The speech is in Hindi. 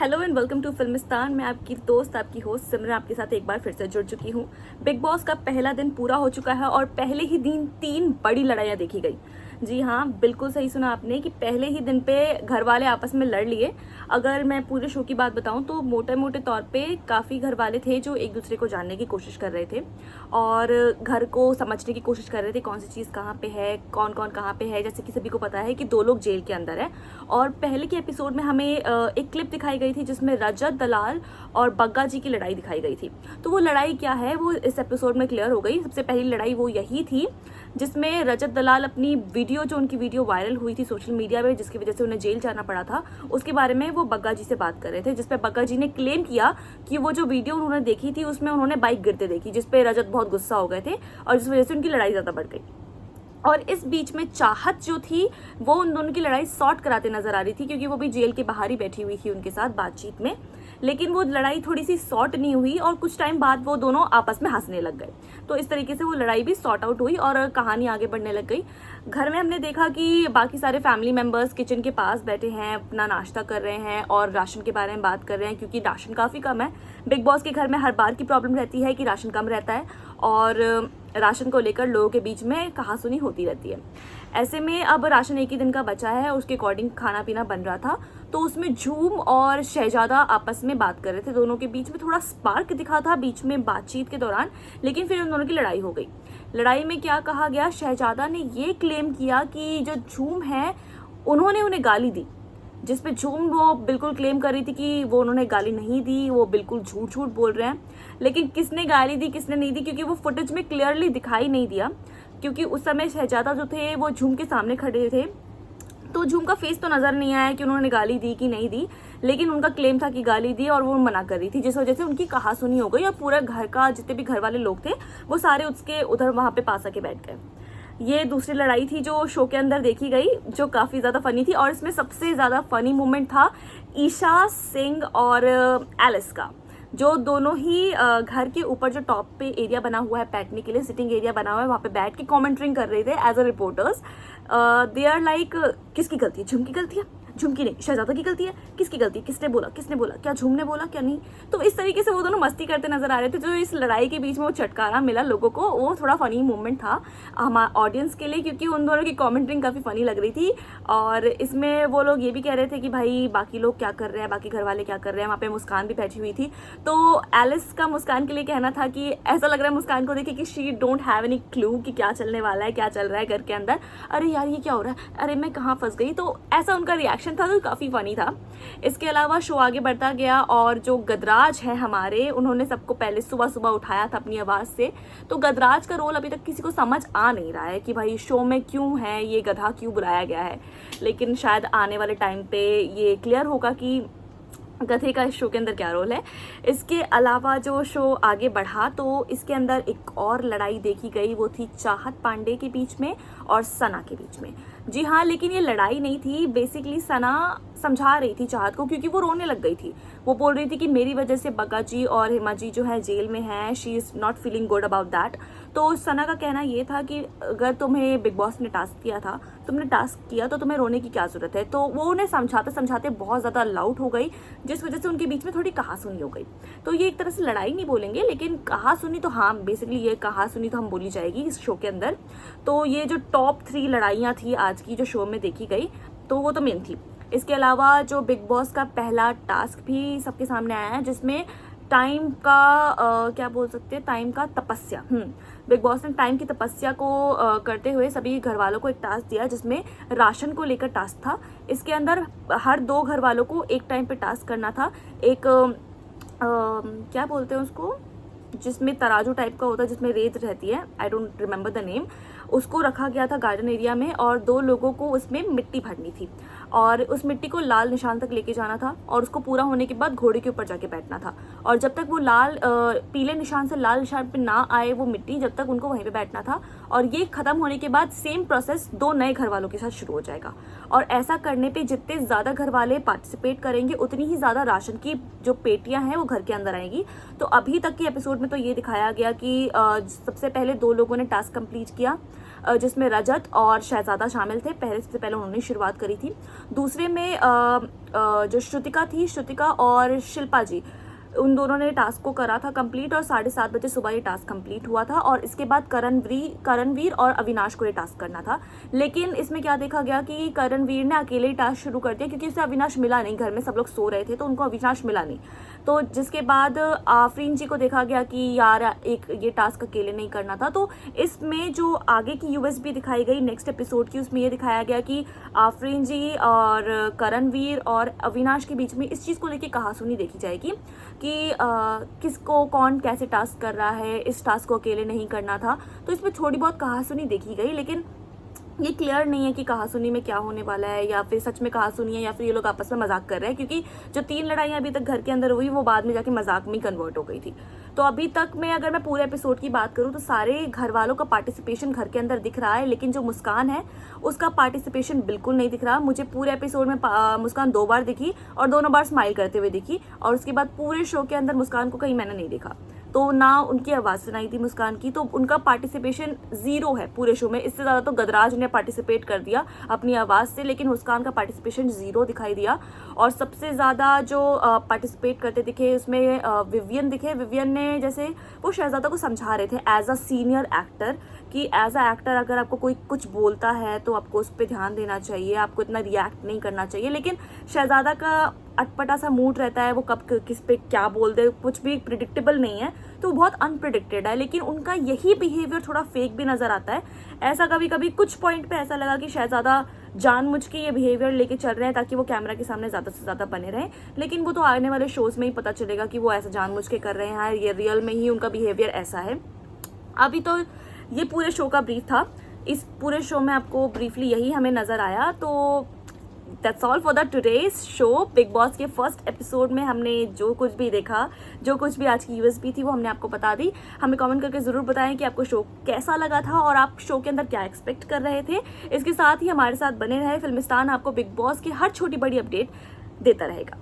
Hello and welcome to Filmistan. मैं आपकी दोस्त, आपकी होस्ट सिमरन आपके साथ एक बार फिर से जुड़ चुकी हूँ। बिग बॉस का पहला दिन पूरा हो चुका है और पहले ही दिन 3 बड़ी लड़ाइयाँ देखी गई। जी हाँ, बिल्कुल सही सुना आपने कि पहले ही दिन पे घर वाले आपस में लड़ लिए। अगर मैं पूरे शो की बात बताऊं तो मोटे मोटे तौर पे काफ़ी घर वाले थे जो एक दूसरे को जानने की कोशिश कर रहे थे और घर को समझने की कोशिश कर रहे थे, कौन सी चीज़ कहाँ पे है, कौन कौन कहाँ पे है। जैसे कि सभी को पता है कि 2 लोग जेल के अंदर है और पहले के एपिसोड में हमें एक क्लिप दिखाई गई थी जिसमें रजत दलाल और बग्गा जी की लड़ाई दिखाई गई थी। तो वो लड़ाई क्या है वो इस एपिसोड में क्लियर हो गई। सबसे पहली लड़ाई वो यही थी जिसमें रजत दलाल अपनी वीडियो, जो उनकी वीडियो वायरल हुई थी सोशल मीडिया में जिसकी वजह से उन्हें जेल जाना पड़ा था, उसके बारे में वो बग्गा जी से बात कर रहे थे। जिसपे बग्गा जी ने क्लेम किया कि वो जो वीडियो उन्होंने देखी थी उसमें उन्होंने बाइक गिरते देखी, जिसपे रजत बहुत गुस्सा हो गए थे और जिस वजह से उनकी लड़ाई ज़्यादा बढ़ गई। और इस बीच में चाहत जो थी वो उन दोनों की लड़ाई सॉर्ट कराते नजर आ रही थी, क्योंकि वो भी जेल के बाहर ही बैठी हुई थी उनके साथ बातचीत में। लेकिन वो लड़ाई थोड़ी सी सॉर्ट नहीं हुई और कुछ टाइम बाद वो दोनों आपस में हंसने लग गए। तो इस तरीके से वो लड़ाई भी सॉर्ट आउट हुई और कहानी आगे बढ़ने लग गई। घर में हमने देखा कि बाकी सारे फैमिली मेंबर्स किचन के पास बैठे हैं, अपना नाश्ता कर रहे हैं और राशन के बारे में बात कर रहे हैं, क्योंकि राशन काफ़ी कम है। बिग बॉस के घर में हर बार की प्रॉब्लम रहती है कि राशन कम रहता है और राशन को लेकर लोगों के बीच में कहासुनी होती रहती है। ऐसे में अब राशन एक ही दिन का बचा है, उसके अकॉर्डिंग खाना पीना बन रहा था। तो उसमें झूम और शहजादा आपस में बात कर रहे थे। दोनों के बीच में थोड़ा स्पार्क दिखा था बीच में बातचीत के दौरान, लेकिन फिर उन दोनों की लड़ाई हो गई। लड़ाई में क्या कहा गया, शहजादा ने ये क्लेम किया कि जो झूम है उन्होंने उन्हें गाली दी, जिसपे झूम वो बिल्कुल क्लेम कर रही थी कि वो उन्होंने गाली नहीं दी, वो बिल्कुल झूठ झूठ बोल रहे हैं। लेकिन किसने गाली दी किसने नहीं दी, क्योंकि वो फुटेज में क्लियरली दिखाई नहीं दिया, क्योंकि उस समय शहजादा जो थे वो झूम के सामने खड़े थे। तो झूम का फेस तो नजर नहीं आया कि उन्होंने गाली दी कि नहीं दी, लेकिन उनका क्लेम था कि गाली दी और वो मना कर रही थी, जिस वजह से उनकी कहासुनी हो गई और पूरा घर का जितने भी घर वाले लोग थे वो सारे उसके उधर वहां पे पास आके बैठ गए। ये दूसरी लड़ाई थी जो शो के अंदर देखी गई, जो काफ़ी ज़्यादा फनी थी। और इसमें सबसे ज़्यादा फनी मोमेंट था ईशा सिंह और एलिस का, जो दोनों ही घर के ऊपर जो टॉप पे एरिया बना हुआ है बैठने के लिए, सिटिंग एरिया बना हुआ है, वहाँ पे बैठ के कॉमेंट्रिंग कर रहे थे as a reporters. They are like, किसकी गलती है? झुम की गलती है? झुमकी नहीं, शहजादा की गलती है। किसकी गलती? किसने बोला? क्या झूम ने बोला क्या नहीं? तो इस तरीके से वो दोनों मस्ती करते नजर आ रहे थे। जो इस लड़ाई के बीच में वो चटकारा मिला लोगों को, वो थोड़ा फनी मोमेंट था हमारे ऑडियंस के लिए, क्योंकि उन दोनों की कमेंटिंग काफ़ी फनी लग रही थी। और इसमें वो लोग ये भी कह रहे थे कि भाई बाकी लोग क्या कर रहे हैं, बाकी घर वाले क्या कर रहे हैं। वहाँ पे मुस्कान भी बैठी हुई थी। तो एलिस का मुस्कान के लिए कहना था कि ऐसा लग रहा है मुस्कान को देखे कि she don't have any clue कि क्या चलने वाला है, क्या चल रहा है घर के अंदर। अरे यार ये क्या हो रहा है, अरे मैं कहाँ फंस गई। तो ऐसा उनका रिएक्शन था, तो काफ़ी फनी था। इसके अलावा शो आगे बढ़ता गया और जो गदराज है हमारे, उन्होंने सबको पहले सुबह सुबह उठाया था अपनी आवाज़ से। तो गदराज का रोल अभी तक किसी को समझ आ नहीं रहा है कि भाई शो में क्यों है, ये गधा क्यों बुलाया गया है। लेकिन शायद आने वाले टाइम पे ये क्लियर होगा कि गधे का इस शो के अंदर क्या रोल है। इसके अलावा जो शो आगे बढ़ा तो इसके अंदर एक और लड़ाई देखी गई, वो थी चाहत पांडे के बीच में और सना के बीच में। जी हाँ, लेकिन ये लड़ाई नहीं थी। बेसिकली सना समझा रही थी चाहत को, क्योंकि वो रोने लग गई थी। वो बोल रही थी कि मेरी वजह से बग्गा जी और हिमा जी जो है जेल में हैं, she is not feeling good about that. तो सना का कहना ये था कि अगर तुम्हें बिग बॉस ने टास्क दिया था, तुमने टास्क किया, तो तुम्हें रोने की क्या ज़रूरत है। तो वो उन्हें समझाते समझाते बहुत ज़्यादा लाउड हो गई, जिस वजह से उनके बीच में थोड़ी कहासुनी हो गई। तो ये एक तरह से लड़ाई नहीं बोलेंगे, लेकिन कहासुनी तो हाँ, बेसिकली ये कहासुनी तो हम बोली जाएगी इस शो के अंदर। तो ये जो टॉप 3 लड़ाइयाँ थी आज की जो शो में देखी गई, तो वो तो मेन थी। इसके अलावा जो बिग बॉस का पहला टास्क भी सबके सामने आया है, जिसमें टाइम का क्या बोल सकते हैं, टाइम का तपस्या। बिग बॉस ने टाइम की तपस्या को करते हुए सभी घर वालों को एक टास्क दिया, जिसमें राशन को लेकर टास्क था। इसके अंदर हर 2 घर वालों को एक टाइम पे टास्क करना था। एक क्या बोलते हैं उसको, जिसमें तराजू टाइप का होता है, जिसमें रेत रहती है, I don't remember the name, उसको रखा गया था गार्डन एरिया में और 2 लोगों को उसमें मिट्टी भरनी थी और उस मिट्टी को लाल निशान तक लेके जाना था और उसको पूरा होने के बाद घोड़े के ऊपर जाके बैठना था। और जब तक वो पीले निशान से लाल निशान पे ना आए वो मिट्टी, जब तक उनको वहीं पे बैठना था। और ये खत्म होने के बाद सेम प्रोसेस 2 नए घर वालों के साथ शुरू हो जाएगा। और ऐसा करने पे जितने ज़्यादा घर वाले पार्टिसिपेट करेंगे, उतनी ही ज़्यादा राशन की जो पेटियां हैं वो घर के अंदर आएंगी। तो अभी तक के एपिसोड में तो ये दिखाया गया कि सबसे पहले 2 लोगों ने टास्क कंप्लीट किया, जिसमें रजत और शहजादा शामिल थे। सबसे पहले उन्होंने शुरुआत करी थी। दूसरे में जो श्रुतिका और शिल्पा जी, उन दोनों ने टास्क को करा था कंप्लीट और 7:30 बजे सुबह ये टास्क कंप्लीट हुआ था। और इसके बाद करणवीर और अविनाश को ये टास्क करना था। लेकिन इसमें क्या देखा गया कि करणवीर ने अकेले ही टास्क शुरू कर दिया, क्योंकि उसे अविनाश मिला नहीं। घर में सब लोग सो रहे थे तो उनको अविनाश मिला नहीं। तो जिसके बाद आफरीन जी को देखा गया कि यार ये टास्क अकेले नहीं करना था। तो इसमें जो आगे की यूएसबी दिखाई गई नेक्स्ट एपिसोड की, उसमें ये दिखाया गया कि आफरीन जी और करणवीर और अविनाश के बीच में इस चीज़ को लेके कहासुनी देखी जाएगी कि किसको कौन कैसे टास्क कर रहा है, इस टास्क को अकेले नहीं करना था। तो इसमें थोड़ी बहुत कहासुनी देखी गई, लेकिन ये क्लियर नहीं है कि कहासुनी में क्या होने वाला है, या फिर सच में कहासुनी है, या फिर ये लोग आपस में मजाक कर रहे हैं। क्योंकि जो 3 लड़ाइयाँ अभी तक घर के अंदर हुई वो बाद में जाके मजाक में कन्वर्ट हो गई थी। तो अभी तक में अगर मैं पूरे एपिसोड की बात करूँ तो सारे घर वालों का पार्टिसिपेशन घर के अंदर दिख रहा है, लेकिन जो मुस्कान है उसका पार्टिसिपेशन बिल्कुल नहीं दिख रहा। मुझे पूरे एपिसोड में मुस्कान 2 बार दिखी और दोनों बार स्माइल करते हुए दिखी, और उसके बाद पूरे शो के अंदर मुस्कान को कहीं मैंने नहीं देखा। तो ना उनकी आवाज़ सुनाई थी मुस्कान की, तो उनका पार्टिसिपेशन 0 है पूरे शो में। इससे ज़्यादा तो गदराज ने पार्टिसिपेट कर दिया अपनी आवाज़ से, लेकिन मुस्कान का पार्टिसिपेशन 0 दिखाई दिया। और सबसे ज़्यादा जो पार्टिसिपेट करते दिखे उसमें विवियन दिखे। विवियन ने जैसे वो शहजादा को समझा रहे थे एज अ सीनियर एक्टर कि एज अ एक्टर अगर आपको कोई कुछ बोलता है तो आपको उस पर ध्यान देना चाहिए, आपको इतना रिएक्ट नहीं करना चाहिए। लेकिन शहजादा का अटपटा सा मूड रहता है, वो कब किस पे क्या बोल दे कुछ भी प्रिडिक्टेबल नहीं है, तो बहुत अनप्रिडिक्टेड है। लेकिन उनका यही बिहेवियर थोड़ा फेक भी नज़र आता है। ऐसा कभी कभी कुछ पॉइंट पे ऐसा लगा कि शहजादा जानबूझ के ये बिहेवियर लेके चल रहे हैं ताकि वो कैमरा के सामने ज़्यादा से ज़्यादा बने रहें। लेकिन वो तो आने वाले शोज़ में ही पता चलेगा कि वो ऐसा जानबूझ के कर रहे हैं, ये रियल में ही उनका बिहेवियर ऐसा है। अभी तो ये पूरे शो का ब्रीफ था। इस पूरे शो में आपको ब्रीफली यही हमें नज़र आया। तो that's all for the today's show. Big boss के फर्स्ट एपिसोड में हमने जो कुछ भी देखा, जो कुछ भी आज की यूएसपी थी, वो हमने आपको बता दी। हमें कमेंट करके ज़रूर बताएं कि आपको शो कैसा लगा था और आप शो के अंदर क्या एक्सपेक्ट कर रहे थे। इसके साथ ही हमारे साथ बने रहे फिल्मिस्तान आपको बिग बॉस की हर छोटी बड़ी अपडेट देता रहेगा।